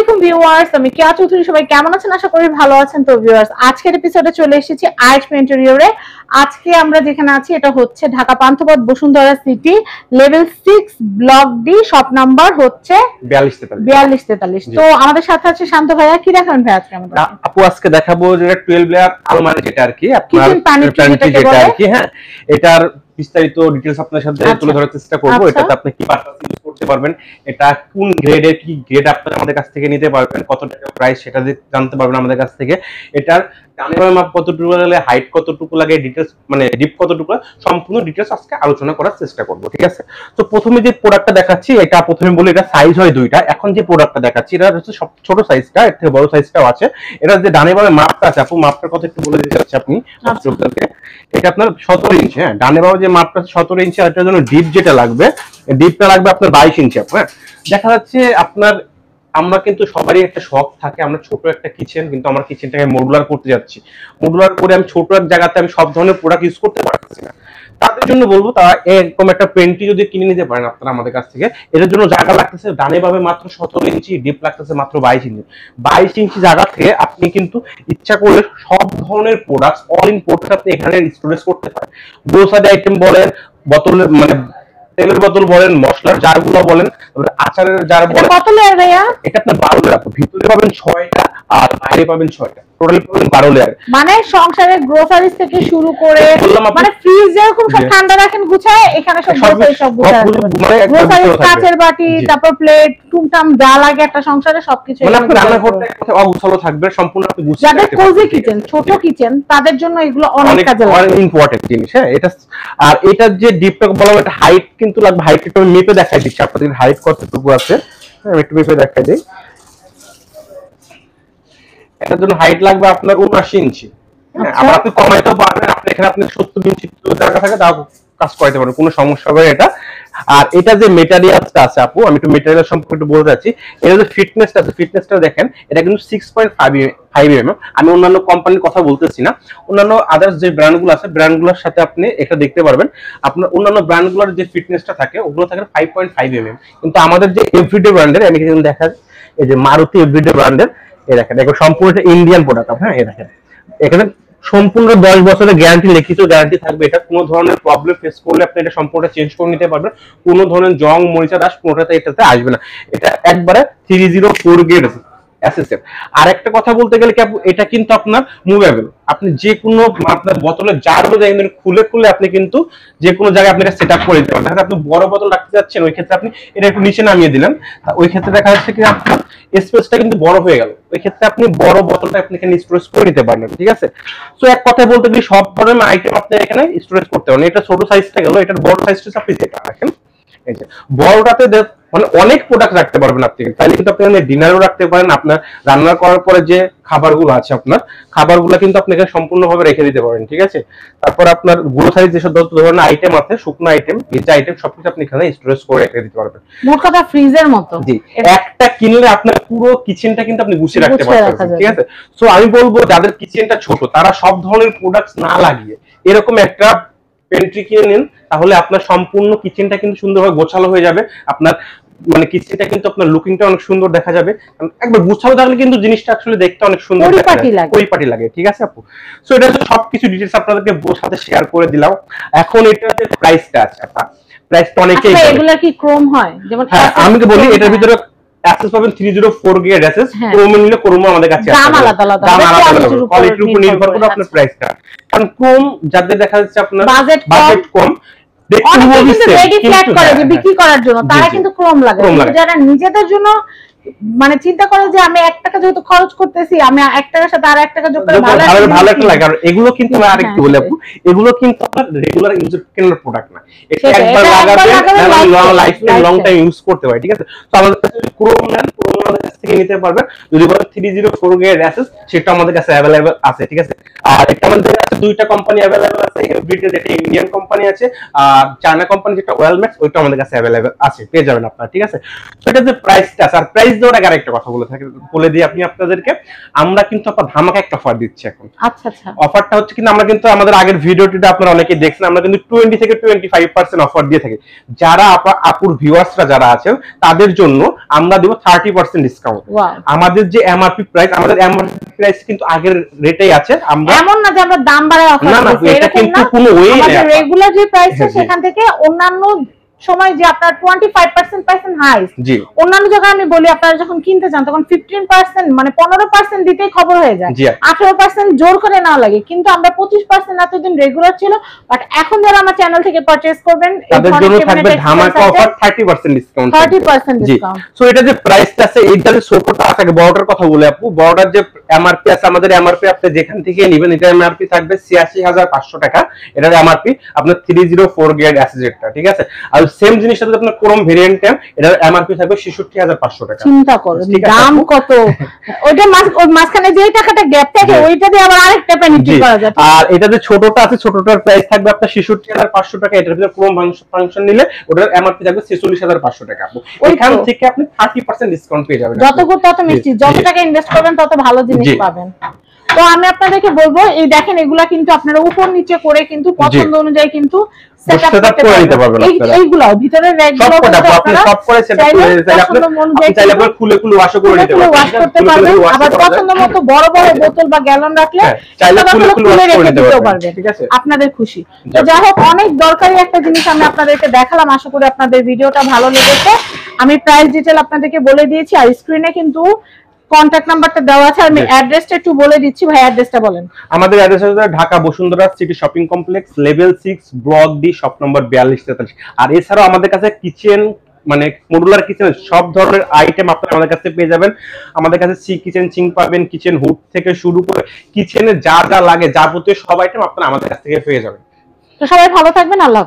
আলাইকুম ভিউয়ার্স, আমি কেয়া চৌধুরী। সবাই কেমন আছেন? আশা করি ভালো আছেন। তো ভিউয়ার্স, আজকের এপিসোডে চলে এসেছি আর্ট ইন্টেরিয়রে। আজকে আমরা যেখানে আছি এটা হচ্ছে Dhaka Panthapath Bashundhara city, level 6 block D, shop number হচ্ছে 4243। তো আমাদের সাথে আছে শান্ত ভাইয়া। কি দেখাবেন ভাই আজকে আমাদের? আপু আজকে দেখাবো যেটা 12 লেয়ার আলমারি, যেটা আর কি আপনার যেটা আর কি, হ্যাঁ, এটার বিস্তারিত ডিটেইলস আপনার সাথে তুলে ধরার চেষ্টা করব। এটাতে আপনি কি পারপাস ইউজ করতে পারবেন, এটা কোন গ্রেডের, কি গ্রেড আপনারা আমাদের কাছ থেকে নিতে পারবেন, কত টাকা প্রাইস সেটা জানতে পারবেন আমাদের কাছ থেকে। এটার ডানের মাপ কতটুকু লাগে, হাইট কতটুকু লাগে, ডিটেইলস মানে ডিপ কতটুকু, সম্পূর্ণ ডিটেইলস আজকে আলোচনা করার চেষ্টা করব, ঠিক আছে? তো প্রথমে যে প্রোডাক্টটা দেখাচ্ছি, এটা প্রথমে বলি এটা সাইজ হয় দুইটা। এখন যে প্রোডাক্টটা দেখাচ্ছি এটা হচ্ছে সব ছোট সাইজটা, এর থেকে বড় সাইজটাও আছে। এটা যে ডানে বামে মাপটা আছে, আপু মাপটার কথা একটু বলে দিতে চাচ্ছি আপনি দর্শকদেরকে। এটা আপনার 17 ইঞ্চি, হ্যাঁ, ডানে বামে যে মাপটা আছে 17 ইঞ্চি, আর এটার জন্য ডিপ যেটা লাগবে, ডিপটা লাগবে আপনার 22 ইঞ্চি। হ্যাঁ, দেখা যাচ্ছে আপনার আমরা কিন্তু সবারই একটা শখ থাকে, আমরা ছোট একটা কিচেন, কিন্তু আমার কিচেনটাকে মডুলার করতে যাচ্ছি। মডুলার করে আমি ছোট এক জায়গাতে আমি সব ধরনের প্রোডাক্ট ইউজ করতে পারতেছি না। তাদের জন্য বলবো তারা এরকম একটা পেন্টি যদি কিনে নিতে পারেন আপনারা আমাদের কাছ থেকে। এটার জন্য জায়গা লাগতেছে ডানে বামে মাত্র 17 ইঞ্চি, ডিপ লাগতেছে মাত্র 22 ইঞ্চি। 22 ইঞ্চি জায়গা থেকে আপনি কিন্তু ইচ্ছা করলে সব ধরনের প্রোডাক্ট, অল ইন প্রোডাক্ট আপনি এখানে স্টোরেজ করতে পারেন। গ্রোসারি আইটেম বলেন, বোতলের মানে তেলের বোতল বলেন, মশলার জারগুলো বলেন, আচারের জার বলেন। কত লেয়ার ভাইয়া? এটা আপনার 12 লেয়ার, ভিতরে পাবেন 6টা আর বাইরে পাবেন 6টা, টোটাল পাবেন 12 লেয়ার। মানে সংসারের গ্রোসারিজ থেকে শুরু করে মানে ফ্রিজ যেরকম সব ঠান্ডা রাখেন গুছায়, এখানে সব গ্রোসারি সব গুছায়, গ্রোসারি, কাচের বাটি, তারপর প্লেট, টুমটাম যা লাগে একটা সংসারে সবকিছু। মানে আপনি রান্না করতে একটা অগুছালো থাকবে, সম্পূর্ণ আপনি গুছিয়ে যাদের কোজি কিচেন, ছোট কিচেন, তাদের জন্য এগুলো অনেক কাজে লাগে, অনেক ইম্পর্টেন্ট জিনিস। হ্যাঁ, এটা আর এটার যে ডিপটা বলা হয়, এটা হাইট কিন্তু লাগবে। হাইট একটু মেপে দেখাই দিচ্ছি আপনাদের, হাইট কতটুকু আছে আমি একটু মেপে দেখাই দিই। এটার জন্য হাইট লাগবে আপনার 79 ইঞ্চি। আবার আপনি কমাইতেও পারবেন, আপনি এখানে আপনি 70 ইঞ্চি জায়গা থাকে তাও কাজ করাতে পারবেন, কোনো সমস্যা হবে এটা। আর এটা যে মেটেরিয়ালসটা আছে আপু, আমি একটু মেটেরিয়াল সম্পর্কে একটু বলতে চাচ্ছি। এটা যে ফিটনেসটা আছে, ফিটনেসটা দেখেন, এটা কিন্তু 6.5 mm। আমি অন্যান্য কোম্পানির কথা বলতেছি না, অন্যান্য আদার্স যে ব্র্যান্ডগুলো আছে ব্র্যান্ডগুলোর সাথে আপনি এটা দেখতে পারবেন। আপনার অন্যান্য ব্র্যান্ডগুলোর যে ফিটনেসটা থাকে ওগুলো থাকে 5.5 mm, কিন্তু আমাদের যে এভরিডে ব্র্যান্ডের, আমি কিন্তু দেখা এই যে মারুতি এভরিডে ব্র্যান্ডের, এই দেখেন এখন সম্পূর্ণ ইন্ডিয়ান প্রোডাক্ট। হ্যাঁ, এই দেখেন এখানে সম্পূর্ণ 10 বছরের গ্যারান্টি, লিখিত গ্যারান্টি থাকবে। এটা কোনো ধরনের প্রবলেম ফেস করলে আপনি এটা সম্পূর্ণ চেঞ্জ করে নিতে পারবেন। কোনো ধরনের জং, মরিচা, দাগ কোনোটাতে এটাতে আসবে না। এটা একবারে 304 গ্রেড অ্যাসেসের। আর একটা কথা বলতে গেলে কি, এটা কিন্তু আপনার মুভেবল, আপনি যে কোনো আপনার বোতলের জারগুলো খুলে খুলে আপনি কিন্তু যে কোনো জায়গায় আপনি এটা সেট আপ করে দিতে পারেন। দেখা আপনি বড় বোতল রাখতে যাচ্ছেন, ওই ক্ষেত্রে আপনি এটা একটু নিচে নামিয়ে দিলেন, ওই ক্ষেত্রে দেখা যাচ্ছে কি আপনার স্পেসটা কিন্তু বড় হয়ে গেল। ওই ক্ষেত্রে আপনি বড় বোতলটা আপনি এখানে স্টোরেজ করে নিতে পারবেন, ঠিক আছে? সো এক কথায় বলতে গেলে সব ধরনের আইটেম আপনি এখানে স্টোরেজ করতে পারেন। এটা ছোট সাইজটা গেল, এটার বড় সাইজটা আপনি যেটা রাখেন, এই যে বড়টাতে মানে অনেক প্রোডাক্ট রাখতে পারবেন আপনি। তাহলে কিন্তু আপনি ডিনারও রাখতে পারেন, আপনার রান্না করার পরে যে খাবারগুলো আছে আপনার খাবারগুলো কিন্তু আপনি এখানে সম্পূর্ণভাবে রেখে দিতে পারেন, ঠিক আছে? তারপর আপনার গ্রোসারি যেসব ধরনের আইটেম আছে, শুকনো আইটেম, ভেজা আইটেম, সবকিছু আপনি এখানে স্টোরেজ করে রেখে দিতে পারবেন। মোট কথা ফ্রিজের মতো। জি, একটা কিনলে আপনার পুরো কিচেনটা কিন্তু আপনি গুছিয়ে রাখতে পারবেন, ঠিক আছে? সো আমি বলবো যাদের কিচেনটা ছোট তারা সব ধরনের প্রোডাক্টস না লাগিয়ে এরকম একটা পেন্ট্রি কিনে নিন, তাহলে আপনার সম্পূর্ণ কিচেনটা কিন্তু সুন্দরভাবে গোছালো হয়ে যাবে। আপনার মানে কিচেনটা কিন্তু আপনার লুকিংটা অনেক সুন্দর দেখা যাবে। একবার গুছানো থাকলে কিন্তু জিনিসটা আসলে দেখতে অনেক সুন্দর পরিপাটি লাগে, ঠিক আছে আপু? সো এটা তো সবকিছু ডিটেইলস আপনাদেরকে সাথে শেয়ার করে দিলাম। এখন এটাতে প্রাইসটা আছে, প্রাইসটা অনেকেই এগুলা কি ক্রোম হয়? যেমন হ্যাঁ, আমি কি বলি, এটার ভিতরে অ্যাসেস পাবেন 304 গ্রেড অ্যাসেস। ক্রোম নিলে ক্রোম আমাদের কাছে আছে, দাম আলাদা আলাদা, কোয়ালিটির উপর নির্ভর করে আপনার প্রাইসটা। কারণ ক্রোম যাদের দেখা যাচ্ছে আপনার বাজেট কম, বিক্রি করার জন্য তারা কিন্তু ক্রোম লাগে। যারা নিজেদের জন্য মানে চিন্তা করে যে আমি 1 টাকা যেহেতু খরচ করতেছি, আমি 1 টাকার সাথে আর 1 টাকা যোগ করে ভালো একটা লাগে। আর এগুলো কিন্তু আমি আরেকটু বলি আপু, এগুলো কিন্তু আপনার রেগুলার ইউজের কেনার প্রোডাক্ট না, এটা একবার লাগাবেন long life time, long time use করতে পারে, ঠিক আছে? তো আমাদের কাছে ক্রোম নেন, ক্রোম আমাদের কাছ থেকে নিতে পারবেন। যদি বলেন 304 গ্রেড অ্যাসেস, সেটা আমাদের কাছে अवेलेबल আছে, ঠিক আছে? আর এটা আমাদের কাছে দুইটা কোম্পানি अवेलेबल আছে, এভরিডে যেটা ইন্ডিয়ান কোম্পানি আছে, আর চায়না কোম্পানি যেটা ওয়েলম্যাক্স, ওইটা আমাদের কাছে अवेलेबल আছে, পেয়ে যাবেন আপনারা, ঠিক আছে? তো এটা যে প্রাইসটা, আর প্রাইস প্রাইস দেওয়ার আগে আরেকটা কথা বলে দিই আপনি আপনাদেরকে, আমরা কিন্তু আপনার ধামাকা একটা অফার দিচ্ছি এখন। আচ্ছা আচ্ছা, অফারটা হচ্ছে কিন্তু আমরা কিন্তু আমাদের আগের ভিডিওটিতে আপনারা অনেকেই দেখছেন, আমরা কিন্তু 20 থেকে 25% অফার দিয়ে থাকি। যারা আপুর ভিউয়ার্সরা যারা আছেন তাদের জন্য আমরা দেব 30% ডিসকাউন্ট। আমাদের যে এমআরপি প্রাইস, আমাদের এমআরপি প্রাইস কিন্তু আগের রেটেই আছে। আমরা এমন না যে আমরা দাম বাড়ায় অফার দিচ্ছি, এটা কিন্তু কোনো ওয়ে না, আমাদের রেগুলার যে প্রাইসটা সেখান থেকে অন্যান্য সময় যে আপনার 25% পার্সেন্ট হাইস্ট, অন্যান্য জায়গায় আমি বলি আপনারা যখন কিনতে চান তখন 15% মানে 15% দিতেই খবর হয়ে যায়, 18% জোর করে নেওয়া লাগে, কিন্তু আমরা 25% এতদিন রেগুলার ছিল। বাট এখন যারা আমার চ্যানেল থেকে পারচেজ করবেন তাদের জন্য থাকবে ধামাকা অফার 30% ডিসকাউন্ট। 30% ডিসকাউন্ট। সো এটা যে প্রাইসটা আছে, এইটা যে ছোটটা আছে, বড়টার কথা বলে আপু, বড়টার যে এমআরপি আছে, আমাদের এমআরপি আপনি যেখান থেকে নেবেন এটা এমআরপি থাকবে ৮৬,৫০০ টাকা। এটার এমআরপি আপনার 304 গ্রেড অ্যাসেজেটটা, ঠিক আছে। আর সেম জিনিসটা যদি আপনার ক্রোম ভেরিয়েন্টে, এটার এমআরপি থাকবে ৬৬,৫০০ টাকা। চিন্তা করুন দাম কত, ওইটা মাঝখানে যে টাকাটা গ্যাপ থাকে ওইটা দিয়ে আবার আরেকটা পেনিটি করা যায়। আর এটা যে ছোটটা আছে, ছোটটার প্রাইস থাকবে আপনার ৬৬,৫০০ টাকা। এটার ভিতরে ক্রোম ফাংশন নিলে ওটার এমআরপি থাকবে ৪৬,৫০০ টাকা। ওইখান থেকে আপনি 30% ডিসকাউন্ট পেয়ে যাবেন। যত গুণ তত মিষ্টি, যত টাকা ইনভেস্ট করবেন তত ভালো জিনিস পাবেন। তো আমি আপনাদেরকে বলবো, এই দেখেন এগুলা কিন্তু আপনারা উপর নিচে করে কিন্তু পছন্দ অনুযায়ী কিন্তু সেটআপ করে নিতে পারবেন। এইগুলা ভিতরে র্যাকগুলো আপনি সব করে সেটআপ করে আপনি চাইলে আপনি খুলে ওয়াশ করে নিতে পারবেন। আবার পছন্দ মতো বড় বড় বোতল বা গ্যালন রাখলে চাইলে খুলে রেখে দিতে পারবেন, ঠিক আছে, আপনাদের খুশি। তো যাই হোক, অনেক দরকারি একটা জিনিস আমি আপনাদেরকে দেখালাম, আশা করি আপনাদের ভিডিওটা ভালো লেগেছে। আমি প্রাইস ডিটেইল আপনাদেরকে বলে দিয়েছি, আর স্ক্রিনে কিন্তু কন্টাক্ট নাম্বারটা দেওয়া আছে। আমি অ্যাড্রেসটা একটু বলে দিচ্ছি, ভাই অ্যাড্রেসটা বলেন। আমাদের অ্যাড্রেস হচ্ছে Dhaka Bashundhara city shopping complex, level 6, block D, shop number 4243। আর এছাড়াও আমাদের কাছে কিচেন মানে মডুলার কিচেন সব ধরনের আইটেম আপনারা আমাদের কাছে পেয়ে যাবেন। আমাদের কাছে সি কিচেন সিঙ্ক পাবেন, কিচেন হুড থেকে শুরু করে কিচেনে যা যা লাগে যাবতীয় সব আইটেম আপনারা আমাদের কাছ থেকে পেয়ে যাবেন। তো সবাই ভালো থাকবেন, আল্লাহ।